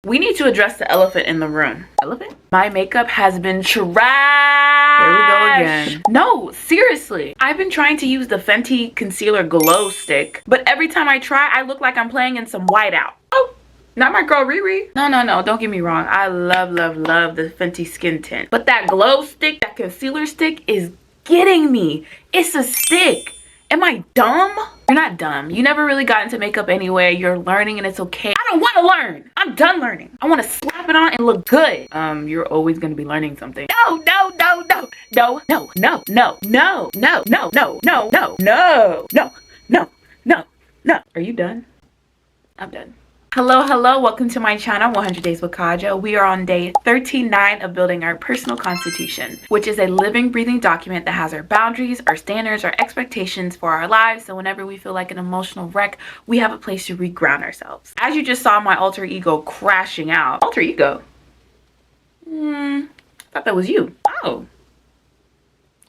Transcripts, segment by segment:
We need to address the elephant in the room. Elephant? My makeup has been trash. Here we go again. No, seriously. I've been trying to use the Fenty Concealer Glow Stick, but every time I try, I look like I'm playing in some whiteout. Oh, not my girl Riri. No, don't get me wrong. I love the Fenty skin tint. But that glow stick, that concealer stick is getting me. It's a stick. Am I dumb? You're not dumb. You never really got into makeup anyway. You're learning and it's okay. I don't want to learn. I'm done learning. I want to slap it on and look good. You're always going to be learning something. No. Are you done? I'm done. Hello, welcome to my channel, 100 Days with Kaja. We are on day 39 of building our personal constitution, which is a living, breathing document that has our boundaries, our standards, our expectations for our lives. So whenever we feel like an emotional wreck, we have a place to reground ourselves. As you just saw my alter ego crashing out. Alter ego? I thought that was you. Oh.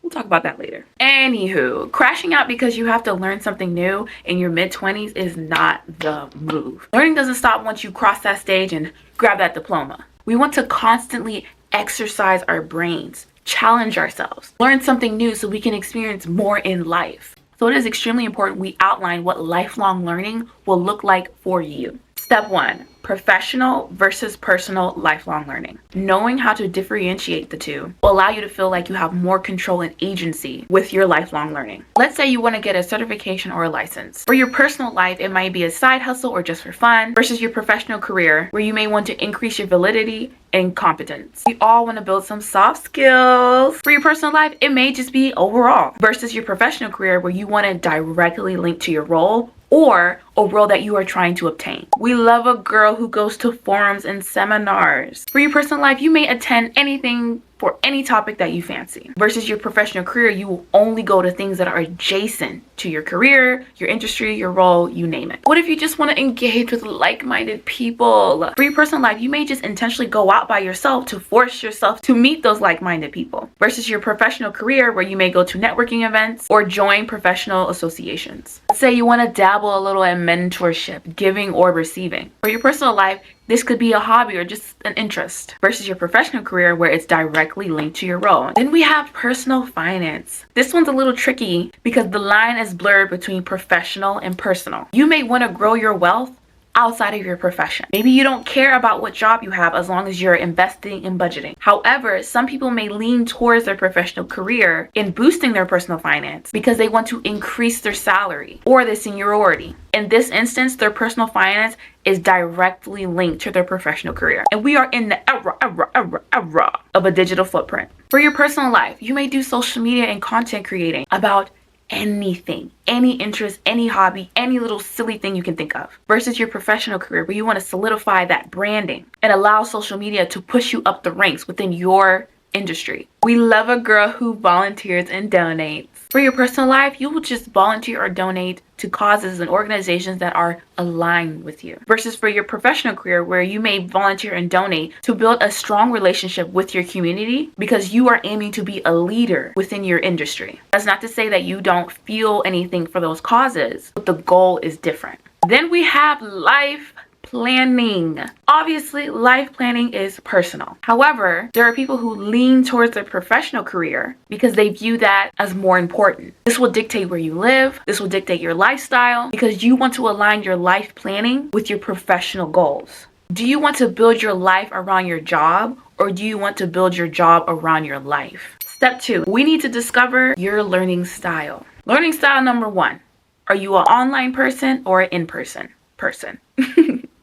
We'll talk about that later. Anywho, crashing out because you have to learn something new in your mid-20s is not the move. Learning doesn't stop once you cross that stage and grab that diploma. We want to constantly exercise our brains, challenge ourselves, learn something new so we can experience more in life. So it is extremely important we outline what lifelong learning will look like for you. Step 1, professional versus personal lifelong learning. Knowing how to differentiate the two will allow you to feel like you have more control and agency with your lifelong learning. Let's say you want to get a certification or a license. For your personal life, it might be a side hustle or just for fun versus your professional career where you may want to increase your validity and competence. We all want to build some soft skills. For your personal life, it may just be overall versus your professional career where you want to directly link to your role or a role that you are trying to obtain. We love a girl who goes to forums and seminars. For your personal life, you may attend anything for any topic that you fancy. Versus your professional career, you will only go to things that are adjacent to your career, your industry, your role, you name it. What if you just want to engage with like-minded people? For your personal life, you may just intentionally go out by yourself to force yourself to meet those like-minded people. Versus your professional career where you may go to networking events or join professional associations. Let's say you want to dabble a little in mentorship, giving or receiving. For your personal life, this could be a hobby or just an interest versus your professional career where it's directly linked to your role. Then we have personal finance. This one's a little tricky because the line is blurred between professional and personal. You may want to grow your wealth outside of your profession. Maybe you don't care about what job you have as long as you're investing and budgeting. However, some people may lean towards their professional career in boosting their personal finance because they want to increase their salary or their seniority. In this instance, their personal finance is directly linked to their professional career. And we are in the era of a digital footprint. For your personal life, you may do social media and content creating about anything, any interest, any hobby, any little silly thing you can think of. Versus your professional career where you want to solidify that branding and allow social media to push you up the ranks within your industry. We love a girl who volunteers and donates. For your personal life, you will just volunteer or donate to causes and organizations that are aligned with you. Versus for your professional career where you may volunteer and donate to build a strong relationship with your community because you are aiming to be a leader within your industry. That's not to say that you don't feel anything for those causes, but the goal is different. Then we have life planning. Obviously, life planning is personal. However, there are people who lean towards their professional career because they view that as more important. This will dictate where you live. This will dictate your lifestyle because you want to align your life planning with your professional goals. Do you want to build your life around your job or do you want to build your job around your life? Step 2, we need to discover your learning style. Learning style number 1, are you an online person or an in-person person?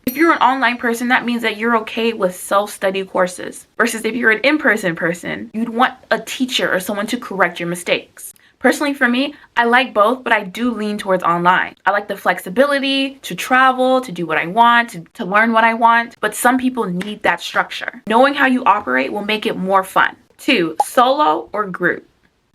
If you're an online person, that means that you're okay with self-study courses. Versus if you're an in-person person, you'd want a teacher or someone to correct your mistakes. Personally for me, I like both, but I do lean towards online. I like the flexibility to travel, to do what I want, to learn what I want, but some people need that structure. Knowing how you operate will make it more fun. 2, solo or group.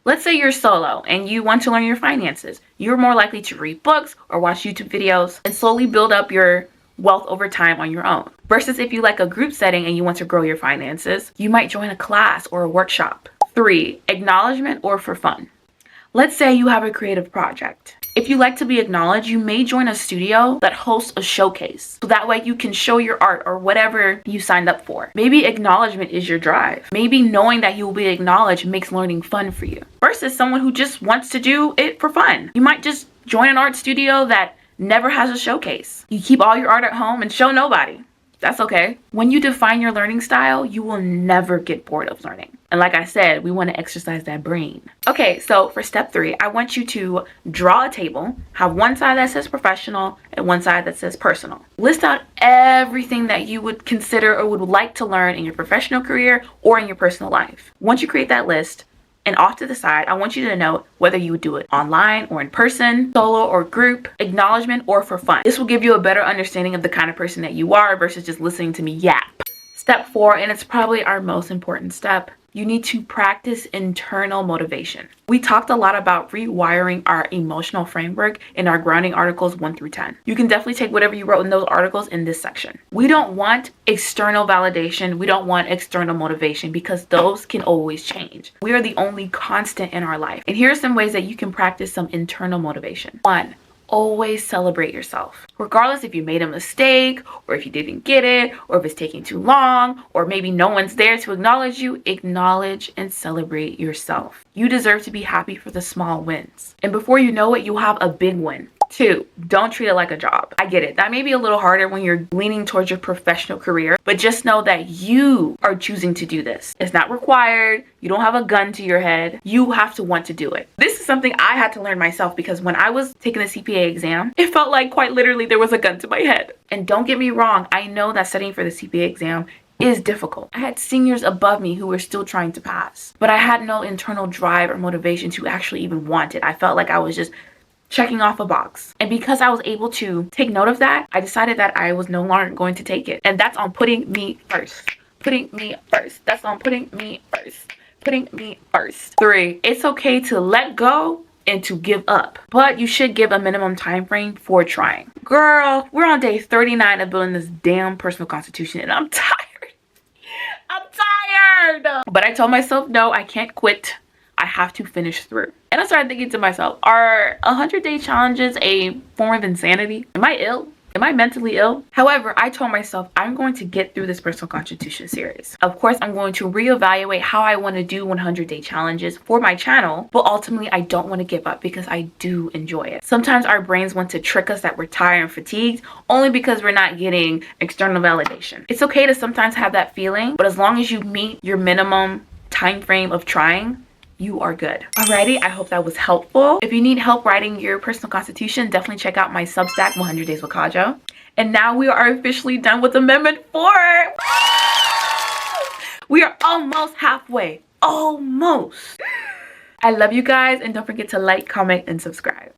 Let's say you're solo and you want to learn your finances. You're more likely to read books or watch YouTube videos and slowly build up your wealth over time on your own. Versus if you like a group setting and you want to grow your finances, you might join a class or a workshop. 3, acknowledgement or for fun. Let's say you have a creative project If you like to be acknowledged, you may join a studio that hosts a showcase. So that way you can show your art or whatever you signed up for. Maybe acknowledgement is your drive. Maybe knowing that you will be acknowledged makes learning fun for you. Versus someone who just wants to do it for fun. You might just join an art studio that never has a showcase. You keep all your art at home and show nobody. That's okay. When you define your learning style, you will never get bored of learning. And like I said, we want to exercise that brain. Okay, so for step 3, I want you to draw a table, have one side that says professional and one side that says personal. List out everything that you would consider or would like to learn in your professional career or in your personal life. Once you create that list, and off to the side, I want you to note whether you would do it online or in person, solo or group, acknowledgement or for fun. This will give you a better understanding of the kind of person that you are versus just listening to me yap. Step 4, and it's probably our most important step, you need to practice internal motivation. We talked a lot about rewiring our emotional framework in our grounding articles 1 through 10. You can definitely take whatever you wrote in those articles in this section. We don't want external validation. We don't want external motivation because those can always change. We are the only constant in our life. And here are some ways that you can practice some internal motivation. 1, always celebrate yourself. Regardless if you made a mistake or if you didn't get it or if it's taking too long or maybe no one's there to acknowledge you, acknowledge and celebrate yourself. You deserve to be happy for the small wins. And before you know it, you'll have a big win. 2, don't treat it like a job. I get it. That may be a little harder when you're leaning towards your professional career, but just know that you are choosing to do this. It's not required. You don't have a gun to your head. You have to want to do it. This is something I had to learn myself because when I was taking the CPA exam, it felt like quite literally there was a gun to my head. And don't get me wrong, I know that studying for the CPA exam is difficult. I had seniors above me who were still trying to pass, but I had no internal drive or motivation to actually even want it. I felt like I was just checking off a box. And because I was able to take note of that, I decided that I was no longer going to take it. And that's on putting me first. Putting me first. That's on putting me first. Putting me first. 3, it's okay to let go and to give up, but you should give a minimum time frame for trying. Girl, we're on day 39 of building this damn personal constitution and I'm tired. I'm tired. But I told myself, no, I can't quit. I have to finish through. And I started thinking to myself, are 100-day challenges a form of insanity? Am I ill? Am I mentally ill? However, I told myself I'm going to get through this personal constitution series. Of course, I'm going to reevaluate how I want to do 100-day challenges for my channel, but ultimately I don't want to give up because I do enjoy it. Sometimes our brains want to trick us that we're tired and fatigued only because we're not getting external validation. It's okay to sometimes have that feeling, but as long as you meet your minimum time frame of trying, you are good. Alrighty, I hope that was helpful. If you need help writing your personal constitution, definitely check out my Substack 100 Days with Kajo. And now we are officially done with Amendment 4. We are almost halfway. Almost. I love you guys and don't forget to like, comment, and subscribe.